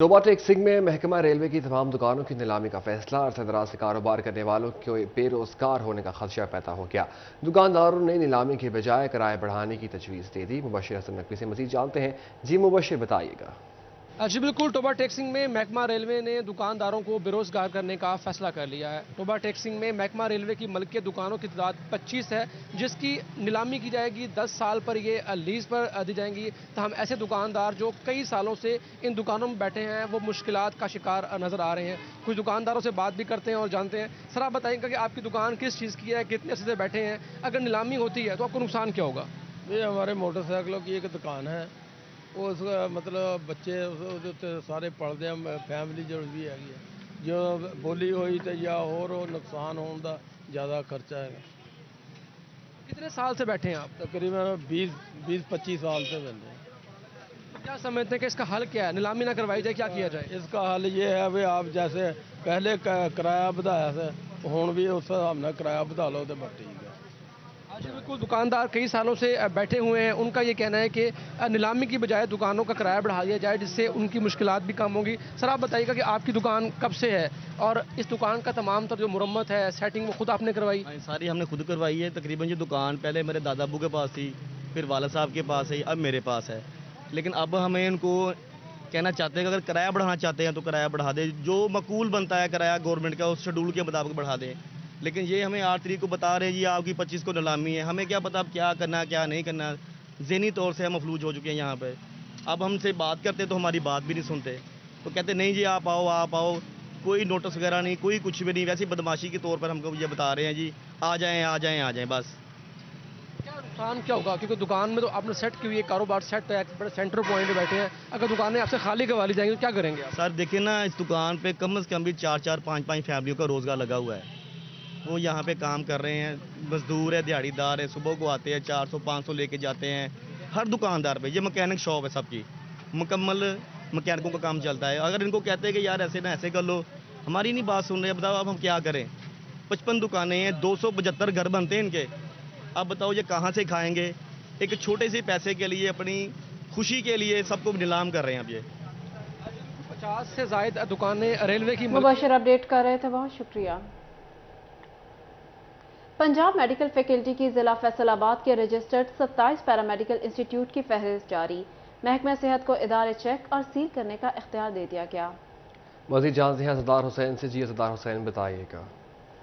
Toba टेक्सिंग में महकमा railway की तमाम दुकानों की नीलामी का फैसला। अरसे दराज से कारोबार करने वालों को बेरोजगार होने का खदशा पैदा हो गया। दुकानदारों ने नीलामी के बजाय किराए बढ़ाने की तजवीज़ दे दी। मुबशिर हसन नकवी से मजीद जानते हैं। जी मुबशिर, बताइएगा। जी बिल्कुल, टोबा टैक्सिंग में महकमा रेलवे ने दुकानदारों को बेरोजगार करने का फैसला कर लिया है। टोबा टैक्सिंग में महकमा रेलवे की मलकियत दुकानों की तादाद 25 है, जिसकी नीलामी की जाएगी। 10 साल पर ये लीज पर दी जाएंगी। तहम ऐसे दुकानदार जो कई सालों से इन दुकानों में बैठे हैं, वो मुश्किलात का शिकार नजर आ रहे हैं। कुछ दुकानदारों से बात भी करते हैं और जानते हैं। सर, आप बताइएगा कि आपकी दुकान किस चीज़ की है, कितने अर्से से बैठे हैं? अगर नीलामी होती है तो आपको नुकसान क्या होगा? ये हमारे मोटरसाइकिलों की एक दुकान है। वो उसका मतलब बच्चे ਉਹਦੇ ਉੱਤੇ ਸਾਰੇ ਪਲਦੇ ਆ, ਫੈਮਿਲੀ ਵੀ ਹੈਗੀ ਹੈ। ਜੋ ਬੋਲੀ ਹੋਈ ਤੇ ਜਾਂ ਹੋਰ ਨੁਕਸਾਨ ਹੋਣ ਦਾ ਜ਼ਿਆਦਾ ਖਰਚਾ ਹੈਗਾ। कितने साल से बैठे हैं आप? तकरीबन 20-25 साल से बंदे हैं। तो क्या समझते हैं कि इसका हल क्या है? नीलामी ना करवाई जाए, क्या किया जाए? इसका हल ये है भी आप जैसे पहले किराया ਵਧਾਇਆ से ਹੁਣ भी उस हिसाब ਨਾਲ किराया ਵਧਾ ਲਓ तो बस ठीक है। जी बिल्कुल, दुकानदार कई सालों से बैठे हुए हैं। उनका ये कहना है कि नीलामी की बजाय दुकानों का किराया बढ़ा दिया जाए, जिससे उनकी मुश्किलात भी कम होंगी। सर, आप बताइएगा कि आपकी दुकान कब से है और इस दुकान का तमाम तर जो मुरम्मत है, सेटिंग, वो खुद आपने करवाई? हाँ, सारी हमने खुद करवाई है। तकरीबन ये दुकान पहले मेरे दादा अब्बू के पास थी, फिर वाला साहब के पास है, अब मेरे पास है। लेकिन अब हमें इनको कहना चाहते हैं कि अगर किराया बढ़ाना चाहते हैं तो किराया बढ़ा दें। जो मकूल बनता है किराया गवर्नमेंट का, उस शेड्यूल के मुताबिक बढ़ा दें। लेकिन ये हमें 8 तारीख को बता रहे हैं जी आपकी 25 को नीलामी है। हमें क्या पता अब क्या करना है क्या नहीं करना। ज़हनी तौर से हम मफलूज हो चुके हैं यहाँ पे। अब हमसे बात करते तो हमारी बात भी नहीं सुनते, तो कहते नहीं जी आप आओ आप आओ। कोई नोटिस वगैरह नहीं, कोई कुछ भी नहीं। वैसे ही बदमाशी के तौर पर हमको ये बता रहे हैं जी आ जाएं आ जाएं आ जाएं बस। क्या नुकसान क्या होगा? क्योंकि दुकान में तो आपने सेट की हुई है, कारोबार सेट है, बड़े सेंटर पॉइंट पे बैठे हैं। अगर दुकानें आपसे खाली करवा ली जाएंगी तो क्या करेंगे आप? सर देखिए ना, इस दुकान पे कम से कम भी 4-4 5-5 फैमिलियों का रोज़गार लगा हुआ है। वो यहाँ पे काम कर रहे हैं, मजदूर है, दिहाड़ीदार है, सुबह को आते हैं 400-500 लेके जाते हैं। हर दुकानदार पे ये मैकेनिक शॉप है सबकी, मुकम्मल मैकेनिकों का काम चलता है। अगर इनको कहते हैं कि यार ऐसे ना ऐसे कर लो, हमारी नहीं बात सुन रहे। बताओ अब हम क्या करें? 55 दुकानें हैं, 275 घर बनते हैं इनके। अब बताओ ये कहाँ से खाएंगे? एक छोटे से पैसे के लिए, अपनी खुशी के लिए सबको नीलाम कर रहे हैं अब ये। 50 से ज़ायद दुकानें रेलवे की मुबशिर अपडेट कर रहे थे, बहुत शुक्रिया। पंजाब मेडिकल फैकल्टी की जिला फैसलाबाद के रजिस्टर्ड 27 पैरामेडिकल इंस्टीट्यूट की फहरिस्त जारी। महकमा सेहत को इदारे चेक और सील करने का इख्तियार दे दिया गया। मजीद जानते हैं असदार हुसैन से। जी असदार हुसैन, बताइएगा।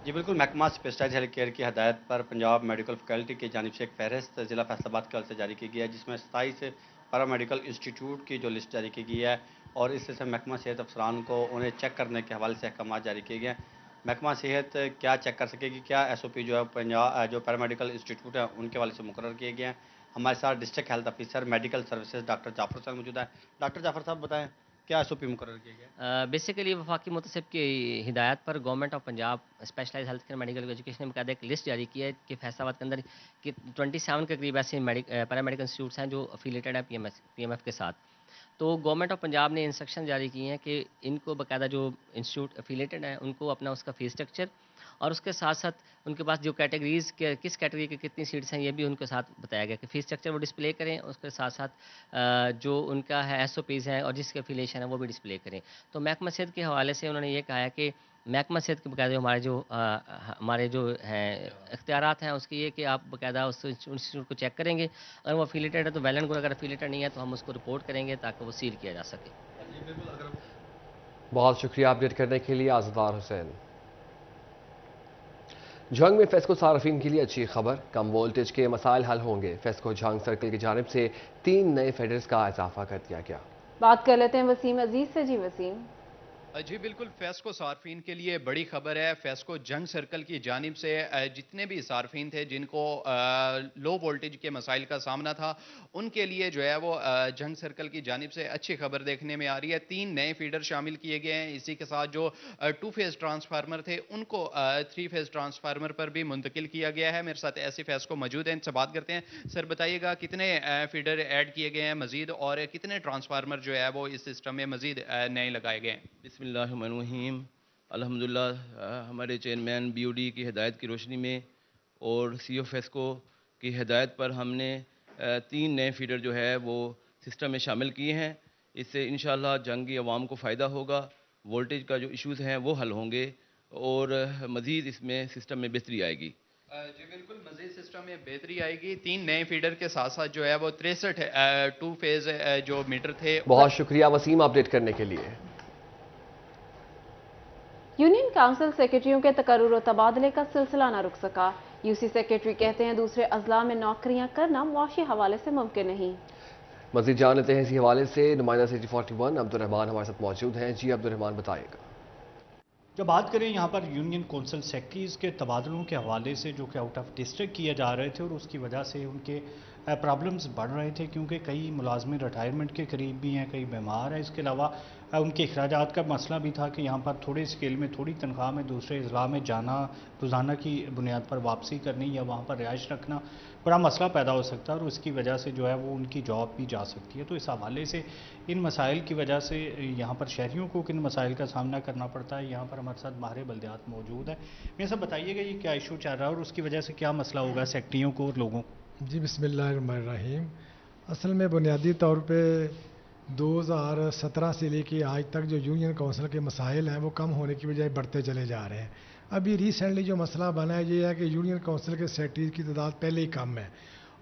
जी बिल्कुल, महकमा स्पेशलाइज हेल्थ केयर की हदायत पर पंजाब मेडिकल फैकल्टी की जानिब से एक फहरिस्त ज़िला फैसलाबाद के हल से जारी की गई है, जिसमें 27 पैरामेडिकल इंस्टीट्यूट की जो लिस्ट जारी की गई है और इससे महकमा सेहत अफसरान को उन्हें चेक करने के हवाले से अहकाम जारी किए गए हैं। महकमा सेहत क्या चेक कर सकेगी, क्या SOP जो है पंजाब जो पैरामेडिकल इंस्टीट्यूट है उनके हवाले से मुकर्रर किए गए हैं। हमारे साथ district health officer medical services doctor Jafar साहब मौजूद है। डॉक्टर जाफर साहब बताएं, क्या SOP मुकर्रर किए गए? बेसिकली वफाकी मुतसिब की हिदायत पर government of Punjab specialized health care medical education ने बाकायदा एक लिस्ट जारी की है कि फैसलाबाद के अंदर कि 27 के करीब ऐसे पैरामेडिकल इंस्टीट्यूट्स हैं जो अफिलेटेड है PMF के साथ। तो गवर्नमेंट ऑफ पंजाब ने इंस्ट्रक्शन जारी किए हैं कि इनको बाकायदा जो इंस्टीट्यूट अफिलेटेड हैं उनको अपना उसका फीस स्ट्रक्चर और उसके साथ साथ उनके पास जो कैटेगरीज के किस कैटेगरी के कितनी सीट्स हैं ये भी उनके साथ बताया गया कि फ़ीस स्ट्रक्चर वो डिस्प्ले करें। उसके साथ साथ जो उनका है SOPs हैं और जिसके अफिलेशन है वो भी डिस्प्ले करें। तो महकमा सेहत के हवाले से उन्होंने ये कहा है कि महकमा सेहत के बाकायदा हमारे जो हैं इख्तियारात हैं उसकी ये कि आप बाकायदा उस इंस्टीट्यूट को चेक करेंगे। अगर वो अफिलेटेड है तो वेल एंड गुड, अगर अफिलेटेड नहीं है तो हम उसको रिपोर्ट करेंगे ताकि वो सील किया जा सके। बहुत शुक्रिया अपडेट करने के लिए असदार हुसैन। जंग में फेस्को सार्फिन के लिए अच्छी खबर, कम वोल्टेज के मसाइल हल होंगे। फेस्को जंग सर्कल की जानिब से 3 नए फेडर्स का इजाफा कर दिया गया। बात कर लेते हैं वसीम अजीज से। जी वसीम। जी बिल्कुल, फेस्को सार्फिन के लिए बड़ी खबर है। फेस्को जंग सर्कल की जानिब से जितने भी सार्फिन थे जिनको लो वोल्टेज के मसाइल का सामना था उनके लिए जो है वो जंग सर्कल की जानिब से अच्छी खबर देखने में आ रही है। 3 नए फीडर शामिल किए गए हैं। इसी के साथ जो 2 फेज़ ट्रांसफार्मर थे उनको 3 फेज़ ट्रांसफार्मर पर भी मुंतकिल किया गया है। मेरे साथ ऐसे फेस्को मौजूद हैं, इनसे बात करते हैं। सर बताइएगा कितने फीडर ऐड किए गए हैं मजीद और कितने ट्रांसफार्मर जो है वो इस सिस्टम में मजीद नए लगाए गए हैं? बिस्मिल्लाहिर्रहमानिर्रहीम। अल्हम्दुलिल्लाह, हमारे चेयरमैन BOD की हिदायत की रोशनी में और CO फेस्को की हिदायत पर हमने 3 नए फीडर जो है वो सिस्टम में शामिल किए हैं। اس سے انشاءاللہ جنگی عوام کو فائدہ ہوگا، وولٹیج کا جو ایشوز ہیں وہ حل ہوں گے اور مزید اس میں سسٹم میں بہتری آئے گی۔ جی بالکل، مزید سسٹم میں بہتری آئے گی۔ 3 نئے فیڈر کے ساتھ ساتھ جو ہے وہ 63 2 فیز جو میٹر تھے۔ بہت شکریہ وسیم اپڈیٹ کرنے کے لیے۔ یونین کونسل سیکرٹریوں کے تقرر و تبادلے کا سلسلہ نہ رک سکا۔ یو سی سیکرٹری کہتے ہیں دوسرے اضلاع میں نوکریاں کرنا معاشی حوالے سے ممکن نہیں۔ مزید جان لیتے ہیں اسی حوالے سے نمائندہ سٹی 41 عبدالرحمان ہمارے ساتھ موجود ہیں۔ جی عبدالرحمان بتائیے گا۔ جب بات کریں یہاں پر یونین کونسل سیکرٹریز کے تبادلوں کے حوالے سے جو کہ آؤٹ آف ڈسٹرکٹ کیے جا رہے تھے اور اس کی وجہ سے ان کے پرابلمز بڑھ رہے تھے، کیونکہ کئی ملازمین ریٹائرمنٹ کے قریب بھی ہیں، کئی بیمار ہیں۔ اس کے علاوہ ان کے اخراجات کا مسئلہ بھی تھا کہ یہاں پر تھوڑے اسکیل میں تھوڑی تنخواہ میں دوسرے اضلاع میں جانا، روزانہ کی بنیاد پر واپسی کرنی یا وہاں پر رہائش رکھنا بڑا مسئلہ پیدا ہو سکتا ہے اور اس کی وجہ سے جو ہے وہ ان کی جاب بھی جا سکتی ہے۔ تو اس حوالے سے ان مسائل کی وجہ سے یہاں پر شہریوں کو کن مسائل کا سامنا کرنا پڑتا ہے۔ یہاں پر ہمارے ساتھ ماہر بلدیات موجود ہے۔ میرے ساتھ بتائیے گا یہ کیا ایشو چل رہا ہے اور اس کی وجہ سے کیا مسئلہ ہوگا سیکٹریوں کو اور لوگوں کو؟ جی بسم اللہ الرحمن الرحیم۔ اصل میں بنیادی طور پہ 2017 سے لے کے آج تک جو یونین کونسل کے مسائل ہیں وہ کم ہونے کی بجائے بڑھتے چلے جا رہے ہیں۔ ابھی ریسنٹلی جو مسئلہ بنا ہے یہ ہے کہ یونین کونسل کے سیکرٹریز کی تعداد پہلے ہی کم ہے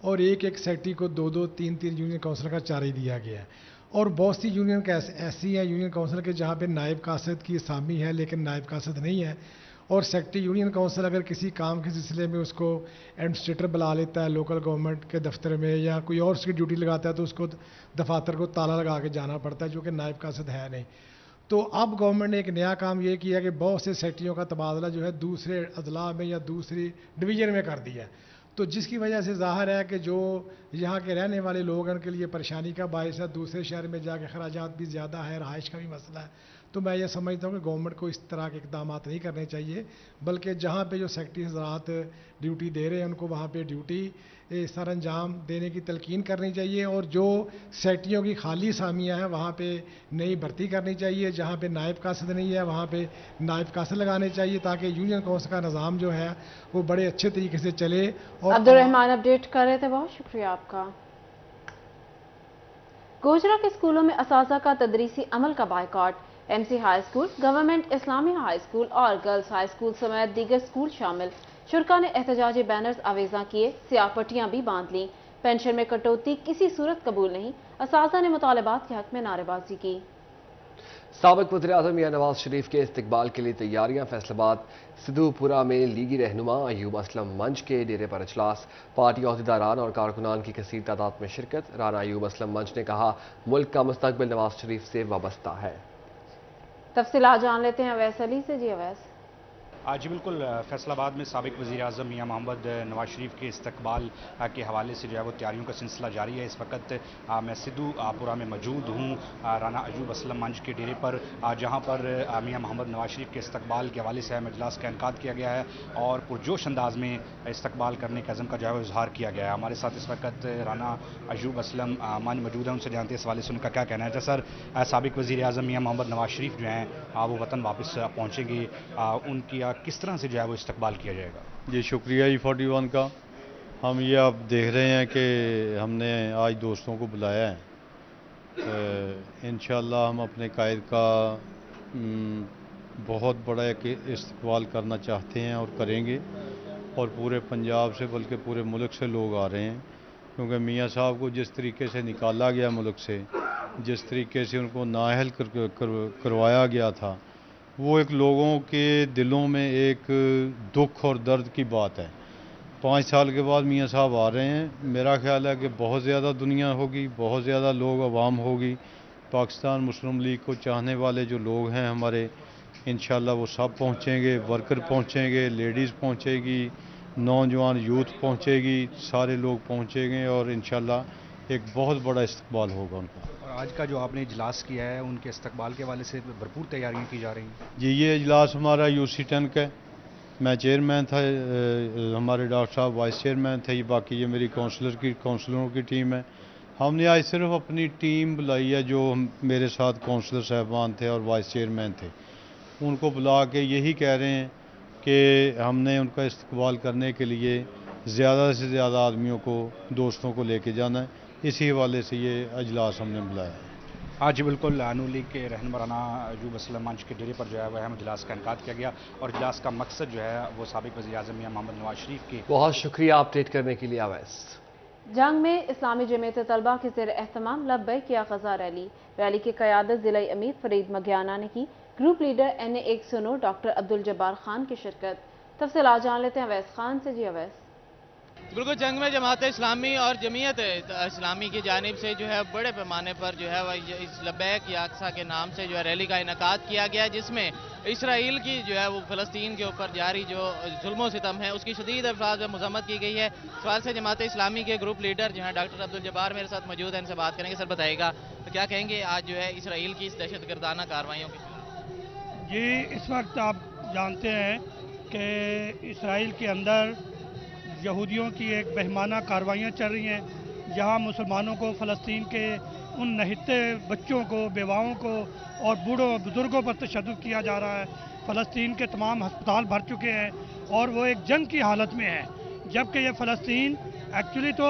اور ایک سیکرٹری کو 2 3 یونین کونسل کا چارج دیا گیا ہے، اور بہت سی یونین ایسی ہیں یونین کونسل کے جہاں پہ نائب قاصد کی اسامی ہے لیکن نائب قاصد نہیں ہے، اور سیکرٹری یونین کونسل اگر کسی کام کے سلسلے میں اس کو ایڈمنسٹریٹر بلا لیتا ہے لوکل گورنمنٹ کے دفتر میں یا کوئی اور اس کی ڈیوٹی لگاتا ہے تو اس کو دفاتر کو تالا لگا کے جانا پڑتا ہے، جو کہ نائب قاصد ہے نہیں۔ تو اب گورنمنٹ نے ایک نیا کام یہ کیا کہ بہت سے سیکرٹریوں کا تبادلہ جو ہے دوسرے اضلاع میں یا دوسری ڈویژن میں کر دیا ہے، تو جس کی وجہ سے ظاہر ہے کہ جو یہاں کے رہنے والے لوگ ہیں ان کے لیے پریشانی کا باعث ہے، دوسرے شہر میں جا کے خراجات بھی زیادہ ہے، رہائش کا بھی مسئلہ ہے۔ تو میں یہ سمجھتا ہوں کہ گورنمنٹ کو اس طرح کے اقدامات نہیں کرنے چاہیے، بلکہ جہاں پہ جو سیکرٹری حضرات ڈیوٹی دے رہے ہیں ان کو وہاں پہ ڈیوٹی سر انجام دینے کی تلقین کرنی چاہیے، اور جو سیکرٹریوں کی خالی اسامیاں ہیں وہاں پہ نئی بھرتی کرنی چاہیے، جہاں پہ نائب قاصد نہیں ہے وہاں پہ نائب قاصد لگانے چاہیے تاکہ یونین کونسل کا نظام جو ہے وہ بڑے اچھے طریقے سے چلے۔ اور عبدالرحمان اپڈیٹ کر رہے تھے، بہت شکریہ آپ کا۔ گوجرا کے اسکولوں میں اساتذہ کا تدریسی عمل کا boycott, M C high school, government Islamia high school اور گرلز ہائی اسکول سمیت دیگر اسکول شامل۔ شرکاء نے احتجاجی بینرز آویزاں کیے، سیاہ پٹیاں بھی باندھ لیں۔ پینشن میں کٹوتی کسی صورت قبول نہیں، اساتذہ نے مطالبات کے حق میں نعرے بازی کی۔ سابق وزیر اعظم میاں نواز شریف کے استقبال کے لیے تیاریاں، فیصل آباد سدھو پورہ میں لیگی رہنما ایوب اسلم منچ کے ڈیرے پر اجلاس، پارٹی عہدیداران اور کارکنان کی کثیر تعداد میں شرکت۔ رانا ایوب اسلم منچ نے کہا ملک کا مستقبل نواز شریف سے وابستہ ہے۔ تفصیلات جان لیتے ہیں اویس علی سے۔ جی اویس۔ جی بالکل، فیصل آباد میں سابق وزیر اعظم میاں محمد نواز شریف کے استقبال کے حوالے سے جو ہے وہ تیاریوں کا سلسلہ جاری ہے۔ اس وقت میں سدھو پورہ میں موجود ہوں، رانا ایوب اسلم منچ کے ڈیرے پر، جہاں پر میاں محمد نواز شریف کے استقبال کے حوالے سے اہم اجلاس کا انعقاد کیا گیا ہے اور پرجوش انداز میں استقبال کرنے کے عزم کا جو ہے وہ اظہار کیا گیا ہے۔ ہمارے ساتھ اس وقت رانا ایوب اسلم منچ موجود ہیں، ان سے جانتے ہیں اس حوالے سے ان کا کیا کہنا ہے۔ سر، سابق وزیر اعظم میاں محمد نواز شریف جو ہیں وہ وطن واپس پہنچیں گے، ان کی کس طرح سے جو ہے وہ استقبال کیا جائے گا؟ جی شکریہ E41 کا۔ ہم یہ اب دیکھ رہے ہیں کہ ہم نے آج دوستوں کو بلایا ہے، انشاءاللہ ہم اپنے قائد کا بہت بڑا ایک استقبال کرنا چاہتے ہیں اور کریں گے، اور پورے پنجاب سے بلکہ پورے ملک سے لوگ آ رہے ہیں، کیونکہ میاں صاحب کو جس طریقے سے نکالا گیا ملک سے، جس طریقے سے ان کو نااہل کروایا گیا تھا، وہ ایک لوگوں کے دلوں میں ایک دکھ اور درد کی بات ہے۔ 5 سال کے بعد میاں صاحب آ رہے ہیں، میرا خیال ہے کہ بہت زیادہ دنیا ہوگی، بہت زیادہ لوگ عوام ہوگی، پاکستان مسلم لیگ کو چاہنے والے جو لوگ ہیں ہمارے، انشاءاللہ وہ سب پہنچیں گے، ورکر پہنچیں گے، لیڈیز پہنچے گی، نوجوان یوتھ پہنچے گی، سارے لوگ پہنچیں گے اور انشاءاللہ ایک بہت بڑا استقبال ہوگا ان کا۔ آج کا جو آپ نے اجلاس کیا ہے ان کے استقبال کے حوالے سے بھرپور تیاریاں کی جا رہی ہیں؟ جی یہ اجلاس ہمارا UC10 کا ہے، میں چیئرمین تھا، ہمارے ڈاکٹر صاحب وائس چیئرمین تھے، باقی یہ میری کونسلروں کی ٹیم ہے۔ ہم نے آج صرف اپنی ٹیم بلائی ہے جو میرے ساتھ کونسلر صاحبان تھے اور وائس چیئرمین تھے، ان کو بلا کے یہی کہہ رہے ہیں کہ ہم نے ان کا استقبال کرنے کے لیے زیادہ سے زیادہ آدمیوں کو، دوستوں کو لے کے جانا ہے، اسی حوالے سے یہ اجلاس ہم نے بلایا ہے۔ آج بالکل نون لیگ کے رہنمرانہ ایوب اسلم منچ کے ڈیرے پر جو ہے وہ اہم اجلاس کا انعقاد کیا گیا اور اجلاس کا مقصد جو ہے وہ سابق وزیر اعظم میاں محمد نواز شریف کی بہت شکریہ اپڈیٹ کرنے کے لیے اویس۔ جنگ میں اسلامی جمعیت طلبہ کے زیر اہتمام لبیک یا غزہ ریلی کی قیادت ضلعی امیر فرید مگیانہ نے کی۔ Group leader NA 109 doctor Abduljabbar Khan کی شرکت۔ تفصیلات جان لیتے ہیں اویس خان سے۔ جی اویس۔ بالکل جنگ میں جماعت اسلامی اور جمعیت اسلامی کی جانب سے جو ہے بڑے پیمانے پر جو ہے اس لبیک یا اقصی کے نام سے جو ہے ریلی کا انعقاد کیا گیا، جس میں اسرائیل کی جو ہے وہ فلسطین کے اوپر جاری جو ظلم و ستم ہے اس کی شدید الفاظ میں مذمت کی گئی ہے۔ سوال سے جماعت اسلامی کے گروپ لیڈر جو ہیں ڈاکٹر عبدالجبار میرے ساتھ موجود ہیں، ان سے بات کریں گے۔ سر بتائیے گا تو کیا کہیں گے آج جو ہے اسرائیل کی اس دہشت گردانہ کارروائیوں کی؟ جی اس وقت آپ جانتے ہیں کہ اسرائیل کے اندر یہودیوں کی ایک بہیمانہ کارروائیاں چل رہی ہیں، جہاں مسلمانوں کو، فلسطین کے ان نہتے بچوں کو، بیواؤں کو اور بوڑھوں بزرگوں پر تشدد کیا جا رہا ہے۔ فلسطین کے تمام ہسپتال بھر چکے ہیں اور وہ ایک جنگ کی حالت میں ہے، جبکہ یہ فلسطین ایکچولی تو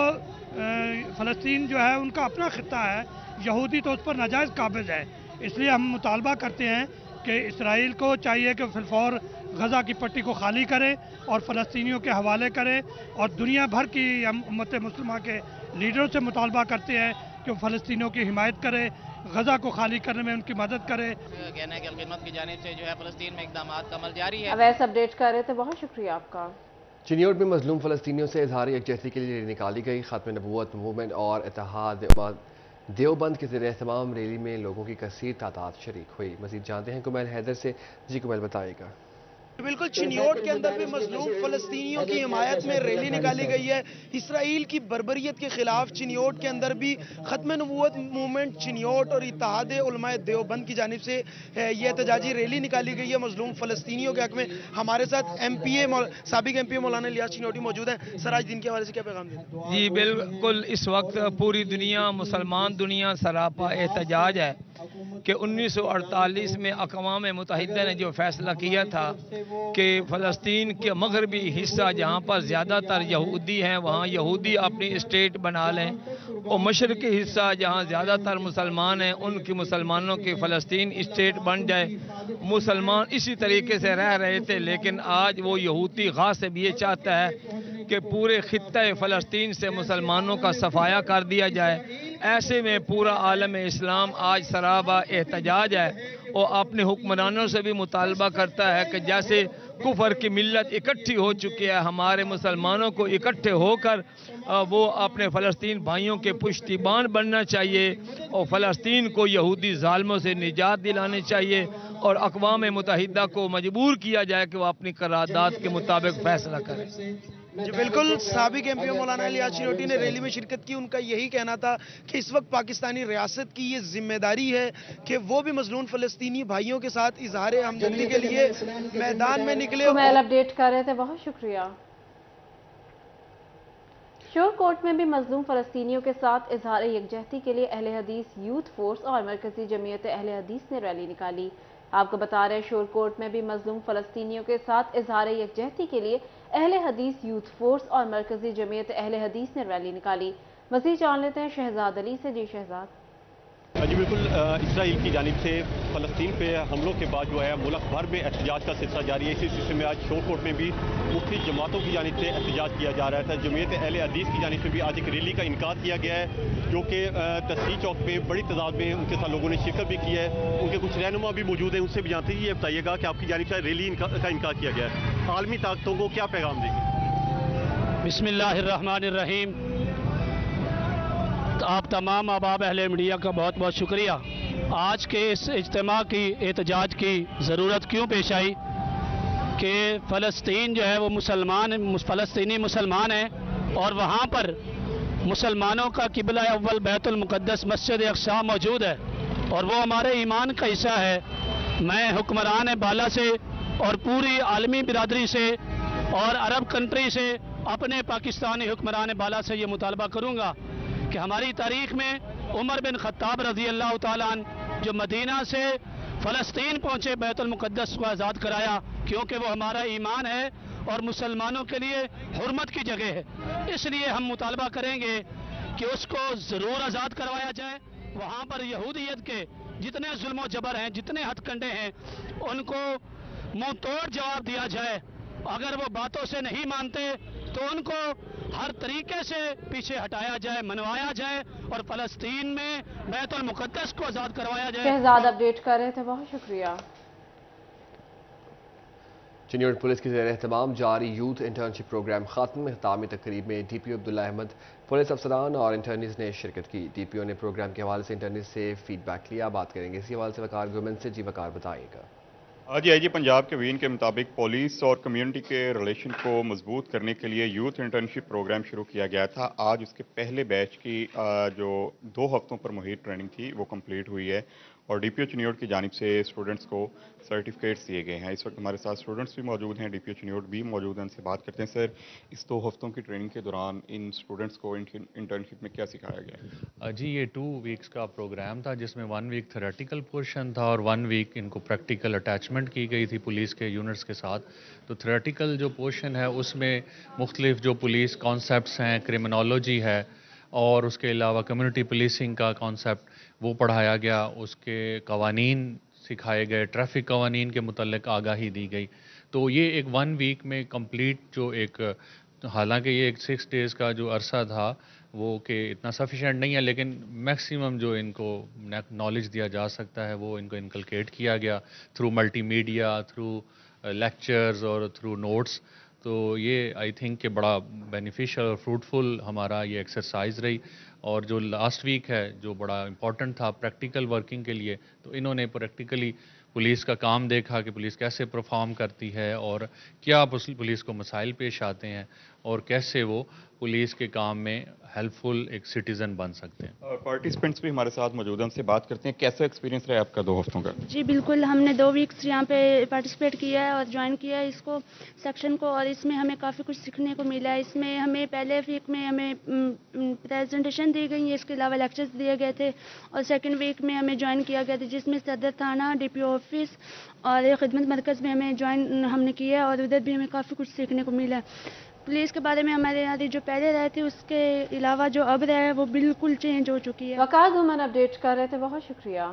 فلسطین جو ہے ان کا اپنا خطہ ہے، یہودی تو اس پر ناجائز قابض ہے۔ اس لیے ہم مطالبہ کرتے ہیں کہ اسرائیل کو چاہیے کہ فی الفور غزہ کی پٹی کو خالی کرے اور فلسطینیوں کے حوالے کرے، اور دنیا بھر کی ہم امت مسلمہ کے لیڈروں سے مطالبہ کرتے ہیں کہ وہ فلسطینیوں کی حمایت کرے، غزہ کو خالی کرنے میں ان کی مدد کرے۔ کہنا ہے کہ الخدمت کی جانب سے جو ہے فلسطین میں اقدامات کا عمل جاری ہے۔ اویس اپڈیٹ کر رہے تھے، بہت شکریہ آپ کا۔ چنیوٹ میں مظلوم فلسطینیوں سے اظہار یکجہتی کے لیے ریلی نکالی گئی۔ ختم نبوت موومنٹ اور اتحاد دیوبند کے زیر اہتمام ریلی میں لوگوں کی کثیر تعداد شریک ہوئی۔ مزید جانتے ہیں کمیل حیدر سے۔ جی کمیل بتائے گا۔ بالکل چنیوٹ کے اندر بھی مظلوم فلسطینیوں کی حمایت میں ریلی نکالی گئی ہے اسرائیل کی بربریت کے خلاف۔ چنیوٹ کے اندر بھی ختم نبوت موومنٹ چنیوٹ اور اتحاد علماء دیوبند کی جانب سے یہ احتجاجی ریلی نکالی گئی ہے مظلوم فلسطینیوں کے حق میں۔ ہمارے ساتھ سابق ایم پی اے مولانا الیاس چنیوٹی موجود ہیں۔ سر آج دن کے حوالے سے کیا پیغام دیں؟ جی بالکل، اس وقت پوری دنیا، مسلمان دنیا سراپا احتجاج ہے کہ 1948 میں اقوام متحدہ نے جو فیصلہ کیا تھا کہ فلسطین کے مغربی حصہ جہاں پر زیادہ تر یہودی ہیں وہاں یہودی اپنی اسٹیٹ بنا لیں، اور مشرقی حصہ جہاں زیادہ تر مسلمان ہیں ان کی مسلمانوں کی فلسطین اسٹیٹ بن جائے۔ مسلمان اسی طریقے سے رہ رہے تھے، لیکن آج وہ یہودی غاصب یہ چاہتا ہے کہ پورے خطہ فلسطین سے مسلمانوں کا صفایا کر دیا جائے۔ ایسے میں پورا عالم اسلام آج سرابا احتجاج ہے اور اپنے حکمرانوں سے بھی مطالبہ کرتا ہے کہ جیسے کفر کی ملت اکٹھی ہو چکی ہے، ہمارے مسلمانوں کو اکٹھے ہو کر وہ اپنے فلسطین بھائیوں کے پشتیبان بننا چاہیے اور فلسطین کو یہودی ظالموں سے نجات دلانے چاہیے، اور اقوام متحدہ کو مجبور کیا جائے کہ وہ اپنی قرارداد کے مطابق فیصلہ کرے۔ جی بالکل، سابق ایم پی او مولانا الیاس چنیوٹی نے ریلی میں شرکت کی۔ ان کا یہی کہنا تھا کہ اس وقت پاکستانی ریاست کی یہ ذمہ داری ہے کہ وہ بھی مظلوم فلسطینی بھائیوں کے ساتھ اظہار ہمدردی کے لیے میدان میں نکلے۔ کمیل اپڈیٹ کر رہے تھے، بہت شکریہ۔ شور کوٹ میں بھی مظلوم فلسطینیوں کے ساتھ اظہار یکجہتی کے لیے اہل حدیث یوتھ فورس اور مرکزی جمعیت اہل حدیث نے ریلی نکالی۔ آپ کو بتا رہے شور کوٹ میں بھی مظلوم فلسطینیوں کے ساتھ اظہار یکجہتی کے لیے اہل حدیث یوتھ فورس اور مرکزی جمعیت اہل حدیث نے ریلی نکالی۔ مزید جان لیتے ہیں شہزاد علی سے۔ جی شہزاد۔ جی بالکل، اسرائیل کی جانب سے فلسطین پہ حملوں کے بعد جو ہے ملک بھر میں احتجاج کا سلسلہ جاری ہے۔ اسی سلسلے میں آج شور کوٹ میں بھی مختلف جماعتوں کی جانب سے احتجاج کیا جا رہا تھا۔ جمعیت اہل حدیث کی جانب سے بھی آج ایک ریلی کا انعقاد کیا گیا ہے، جو کہ تسلیح چوک پہ بڑی تعداد میں ان کے ساتھ لوگوں نے شرکت بھی کی ہے۔ ان کے کچھ رہنما بھی موجود ہیں، ان سے بھی جانتے ہیں۔ یہ بتائیے گا کہ آپ کی جانب سے ریلی کا انعقاد کیا گیا ہے، عالمی طاقتوں کو کیا پیغام دیں گے؟ بسم اللہ الرحمن الرحیم۔ آپ تمام احباب اہل میڈیا کا بہت بہت شکریہ۔ آج کے اس اجتماع کی احتجاج کی ضرورت کیوں پیش آئی کہ فلسطین جو ہے وہ فلسطینی مسلمان ہیں، اور وہاں پر مسلمانوں کا قبلہ اول بیت المقدس مسجد اقصی موجود ہے، اور وہ ہمارے ایمان کا حصہ ہے۔ میں حکمران بالا سے اور پوری عالمی برادری سے اور عرب کنٹری سے اپنے پاکستانی حکمران بالا سے یہ مطالبہ کروں گا کہ ہماری تاریخ میں عمر بن خطاب رضی اللہ تعالیٰ عنہ جو مدینہ سے فلسطین پہنچے، بیت المقدس کو آزاد کرایا، کیونکہ وہ ہمارا ایمان ہے اور مسلمانوں کے لیے حرمت کی جگہ ہے۔ اس لیے ہم مطالبہ کریں گے کہ اس کو ضرور آزاد کروایا جائے۔ वहाँ पर यहूदियत के जितने जुल्म जबर हैं, जितने हथकंडे हैं, उनको मुंह तोड़ जवाब दिया जाए। अगर वो बातों से नहीं मानते तो उनको हर तरीके से पीछे हटाया जाए, मनवाया जाए और फलस्तीन में बैतुल मुक़द्दस को आज़ाद करवाया जाए। शहजाद अपडेट कर रहे थे, बहुत शुक्रिया। चिन्योट पुलिस की ज़ेर एहतमाम जारी यूथ इंटर्नशिप प्रोग्राम ख़त्म। इख्तितामी तकरीब में DPO अब्दुल्ला अहमद, पुलिस अफसरान और इंटर्नीज ने शिरकत की। DPO ने प्रोग्राम के हवाले से इंटर्नीज से फीडबैक लिया। बात करेंगे इसी हवाले से वकार गवर्नमेंट से। जी वकार बताइएगा। आज IG पंजाब के वीन के मुताबिक पुलिस और कम्युनिटी के रिलेशन को मजबूत करने के लिए यूथ इंटर्नशिप प्रोग्राम शुरू किया गया था। आज उसके पहले बैच की जो 2 हफ्तों पर मुहित ट्रेनिंग थी वो कंप्लीट हुई है और DPO चिन्योट की जानिब से स्टूडेंट्स को सर्टिफिकेट्स दिए गए हैं। इस वक्त हमारे साथ स्टूडेंट्स भी मौजूद हैं, DPO चिन्योट भी मौजूद हैं। उनसे बात करते हैं। सर, इस 2 हफ्तों की ट्रेनिंग के दौरान इन स्टूडेंट्स को इंटर्नशिप में क्या सिखाया गया? जी, ये 2 वीक्स का प्रोग्राम था जिसमें 1 वीक थेरेटिकल पोर्शन था और 1 वीक इनको प्रैक्टिकल अटैचमेंट की गई थी पुलिस के यूनिट्स के साथ। तो थेरेटिकल जो पोर्शन है उसमें मुख्तलिफ जो पुलिस कॉन्सेप्ट्स हैं, क्रिमिनोलॉजी है और उसके अलावा कम्युनिटी पुलिसिंग का कॉन्सेप्ट वो पढ़ाया गया। उसके कवानीन सिखाए गए, ट्रैफिक कवानीन के मुतल्लिक आगाही दी गई। तो ये एक 1 वीक में कंप्लीट जो एक, हालांकि ये एक 6 डेज़ का जो अरसा था वो कि इतना सफिशेंट नहीं है, लेकिन मैक्सिमम जो इनको नॉलेज दिया जा सकता है वो इनको इनकलकेट किया गया थ्रू मल्टीमीडिया, थ्रू लेक्चर्स और थ्रू नोट्स। तो ये आई थिंक कि बड़ा बेनिफिशियल और फ्रूटफुल हमारा ये एक्सरसाइज रही। और जो लास्ट वीक है जो बड़ा इम्पॉर्टेंट था प्रैक्टिकल वर्किंग के लिए, तो इन्होंने प्रैक्टिकली पुलिस का काम देखा कि पुलिस कैसे परफॉर्म करती है और क्या पुलिस को मसाइल पेश आते हैं और कैसे वो पुलिस के काम में हेल्पफुल एक सिटीज़न बन सकते हैं। पार्टिसिपेंट्स भी हमारे साथ मौजूद हैं, उनसे बात करते हैं। कैसा एक्सपीरियंस रहा आपका 2 हफ्तों का? जी बिल्कुल, हमने 2 वीक्स यहाँ पे पार्टिसिपेट किया है और ज्वाइन किया है इसको सेक्शन को, और इसमें हमें काफ़ी कुछ सीखने को मिला है। इसमें हमें पहले वीक में हमें प्रेजेंटेशन दी गई है, इसके अलावा लेक्चर्स दिए गए थे, और सेकंड वीक में हमें ज्वाइन किया गया था जिसमें सदर थाना, DPO ऑफिस और खिदमत मरकज़ में हमें ज्वाइन हमने किया है और उधर भी हमें काफ़ी कुछ सीखने को मिला है। पुलिस के बारे में हमारे यहाँ जो पहले रहे थे उसके अलावा जो अब रहे वो बिल्कुल चेंज हो चुकी है। वकार घुमन अपडेट कर रहे थे, बहुत शुक्रिया।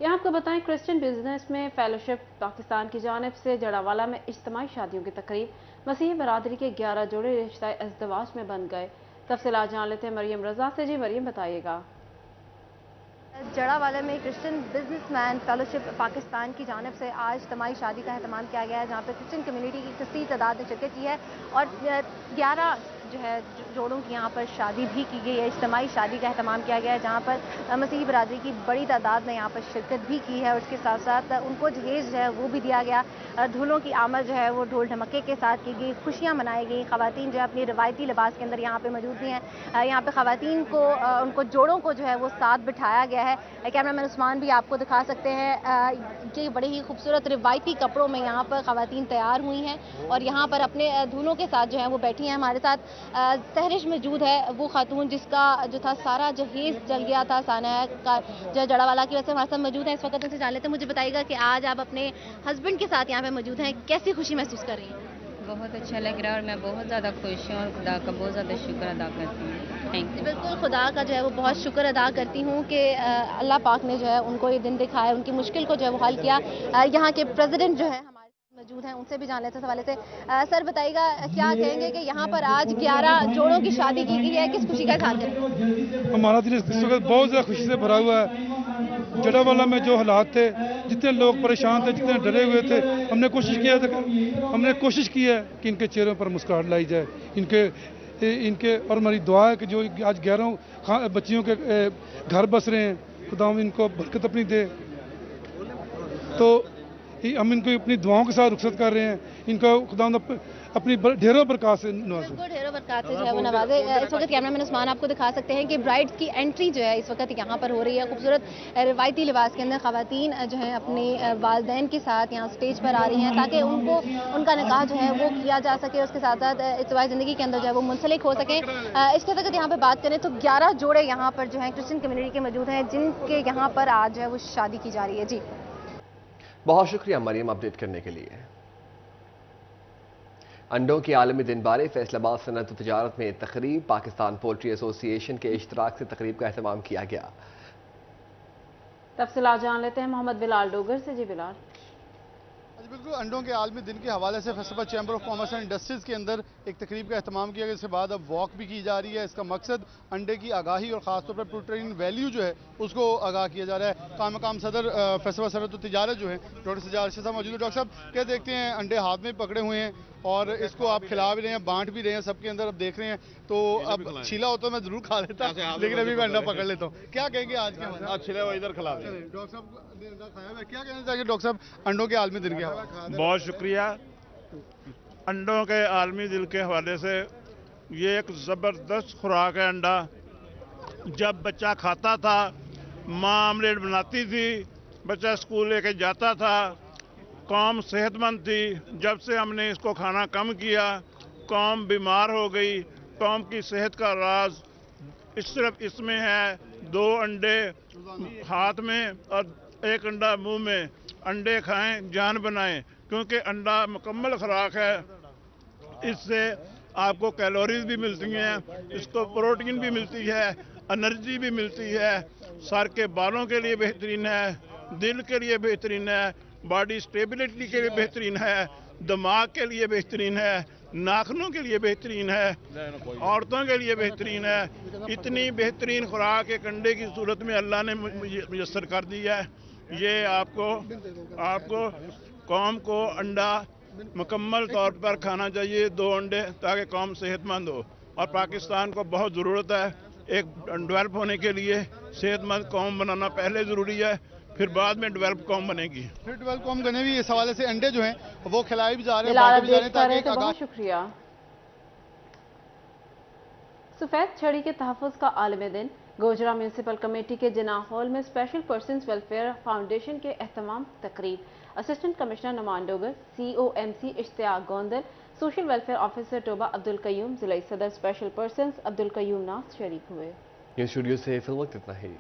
यहाँ आपको बताएं, क्रिश्चियन बिजनेस में फेलोशिप पाकिस्तान की जानिब से जड़ावाला में इज्तिमाई शादियों की तकरीब। मसीही बरादरी के 11 जोड़े रिश्ता इज़्दिवाज में बन गए। तफसीलात जान लेते हैं मरियम रजा से। जी मरियम बताइएगा। जड़ावाला में क्रिश्चियन बिजनेसमैन फेलोशिप पाकिस्तान की जानिब से आज इज्तिमाई शादी का एहतमाम किया गया है, जहाँ पर क्रिश्चियन कम्युनिटी की कसीर तादाद ने शिरकत की है और 11 जो है जोड़ों की यहाँ पर शादी भी की गई है। इज्तिमाई शादी का एहतमाम किया गया है जहाँ पर मसीही बरादरी की बड़ी तादाद ने यहाँ पर शिरकत भी की है और उसके साथ साथ उनको जहेज जो है वो भी दिया गया। दूल्हों की आमद जो है वो ढोल ढमक्के के साथ की गई, खुशियाँ मनाई गई। ख़वातीन जो है अपनी रवायती लिबास के अंदर यहाँ पर मौजूद भी हैं। यहाँ पर ख़वातीन को उनको जोड़ों को जो है वो साथ बिठाया गया है। कैमरामैन उस्मान भी आपको दिखा सकते हैं कि बड़े ही खूबसूरत रिवायती कपड़ों में यहाँ पर ख़वातीन तैयार हुई हैं और यहाँ पर अपने दूल्हों के साथ जो है वो बैठी हैं। हमारे साथ सहरिश मौजूद है, वो खातून जिसका जो था सारा जहेज जल गया था साना का जो जड़ावाला की वजह से, हमारे साथ मौजूद है। इस वक्त उनसे जान लेते हैं। मुझे बताइएगा कि आज आप अपने हस्बैंड के साथ यहाँ पे मौजूद हैं, कैसी खुशी महसूस कर रही हैं? बहुत अच्छा लग रहा है और मैं बहुत ज़्यादा खुश हूँ और खुदा का बहुत ज़्यादा शुक्र अदा करती हूँ। Thank you. बिल्कुल, खुदा का जो है वो बहुत शुक्र अदा करती हूँ कि अल्लाह पाक ने जो है उनको ये दिन दिखाया, उनकी मुश्किल को जो है वो हल किया। यहाँ के प्रेसिडेंट जो है हमारे मौजूद हैं, उनसे भी जान लेते हैं इस हवाले से। सर बताइएगा, क्या कहेंगे कि यहाँ पर आज 11 जोड़ों की शादी की गई है, किस खुशी का इज़हार करेंगे? हमारा दिल इस वक्त बहुत ज़्यादा खुशी से भरा हुआ है। जड़ावाला में जो हालात थे, जितने लोग परेशान थे, जितने डरे हुए थे, हमने कोशिश की है कि इनके चेहरों पर मुस्कुराहट लाई जाए। इनके और हमारी दुआ है कि जो आज 11 बच्चियों के घर बस रहे हैं, खुदा इनको बरकत अपनी दे। तो हम इनको अपनी दुआओं के साथ रुखसत कर रहे हैं। इनको खुदा अपनी ढेरों बरकत से नवाजे, ढेरों बरकत से जो है वो नवाजे। इस वक्त कैमरामैन उस्मान आपको दिखा सकते हैं कि ब्राइड्स की एंट्री जो है इस वक्त यहाँ पर हो रही है। खूबसूरत रिवायती लिबास के अंदर ख़वातीन जो है अपने वालदैन के साथ यहाँ स्टेज पर आ रही हैं ताकि उनका निकाह जो है वो किया जा सके, उसके साथ साथ इज्तिमाई ज़िंदगी के अंदर जो है वो मुंसलिक हो सके। इसके तहत यहाँ पर बात करें तो 11 जोड़े यहाँ पर जो है क्रिश्चियन कम्युनिटी के मौजूद हैं जिनके यहाँ पर आज जो है वो शादी की जा रही है। जी बहुत शुक्रिया मरियम अपडेट करने के लिए। अंडों के आलमी दिन बारे फैसलाबाद सनअत तजारत में तकरीब, पाकिस्तान पोल्ट्री एसोसिएशन के इश्तराक से तकरीब का एहतमाम किया गया। तफसीलात जान लेते हैं मोहम्मद बिलाल डोगर से। जी बिलाल। बिल्कुल, अंडों के आलमी दिन के हवाले से Faisalabad chamber of commerce and industries के अंदर एक तकरीब का एहतमाम किया गया, इसके बाद अब वॉक भी की जा रही है। इसका मकसद अंडे की आगाही और ख़ासतौर पर प्रोटीन वैल्यू जो है उसको आगाह किया जा रहा है। काम मकाम सदर फैसलाबाद सनअत व तिजारत जो है डॉक्टर सज्जाद अरशद साहब मौजूद है। डॉक्टर साहब, क्या देखते हैं, अंडे हाथ में पकड़े हुए हैं और इसको आप खिला भी रहे हैं, बांट भी रहे हैं सबके अंदर, अब देख रहे हैं तो अब छीला होता मैं जरूर खा लेता, लेकिन अभी मैं अंडा पकड़ लेता हूँ। क्या कहेंगे आज के छिला हुआ इधर खिला दें। डॉक्टर साहब ने अंडा खाया हुआ है, क्या कहना चाहिए डॉक्टर साहब अंडों के आलमी दिन के हवाले? बहुत शुक्रिया। अंडों के आलमी दिन के हवाले से ये एक ज़बरदस्त खुराक है अंडा। जब बच्चा खाता था, माँ आमलेट बनाती थी, बच्चा स्कूल लेके जाता था, कौम सेहतमंद थी। जब से हमने इसको खाना कम किया, कौम बीमार हो गई। कौम की सेहत का राज सिर्फ इसमें है, 2 अंडे हाथ में और 1 अंडा मुंह में। अंडे खाएं, जान बनाएं, क्योंकि अंडा मुकम्मल खुराक है। इससे आपको कैलोरीज भी मिलती हैं, इसको प्रोटीन भी मिलती है, एनर्जी भी मिलती है। सर के बालों के लिए बेहतरीन है, दिल के लिए बेहतरीन है, बॉडी स्टेबिलिटी के लिए बेहतरीन है, दिमाग के लिए बेहतरीन है, नाखूनों के लिए बेहतरीन है, औरतों के लिए बेहतरीन है। इतनी बेहतरीन खुराक एक अंडे की सूरत में अल्लाह ने मुयस्सर कर दी है। ये आपको कौम को अंडा मुकम्मल तौर पर खाना चाहिए, 2 अंडे, ताकि कौम सेहतमंद हो। और पाकिस्तान को बहुत ज़रूरत है एक डेवलप होने के लिए। सेहतमंद कौम बनाना पहले ज़रूरी है, फिर बाद में डेवलप कौम बनेगी। फिर डेवलप कौम बने भी, इस हवाले से अंडे जो हैं वो खिलाए भी जा रहे हैं, बिलाल बांटे भी जा रहे हैं, ताकि देखते रहे, बहुत शुक्रिया। सफेद छड़ी के तहफ़्फ़ुज़ का आलमी दिन गोजरा म्यूनसिपल कमेटी के जिना हॉल में स्पेशल पर्सन्स वेलफेयर फाउंडेशन के एहतमाम तकरीब। Assistant commissioner Noman Dogar, COMC Ishtiaq Gondal, social welfare officer Toba Abdul Qayyum, जिला सदर स्पेशल पर्सन्स अब्दुल कयूम नास शरीक हुए। ये स्टूडियो से फिल वक्त इतना ही।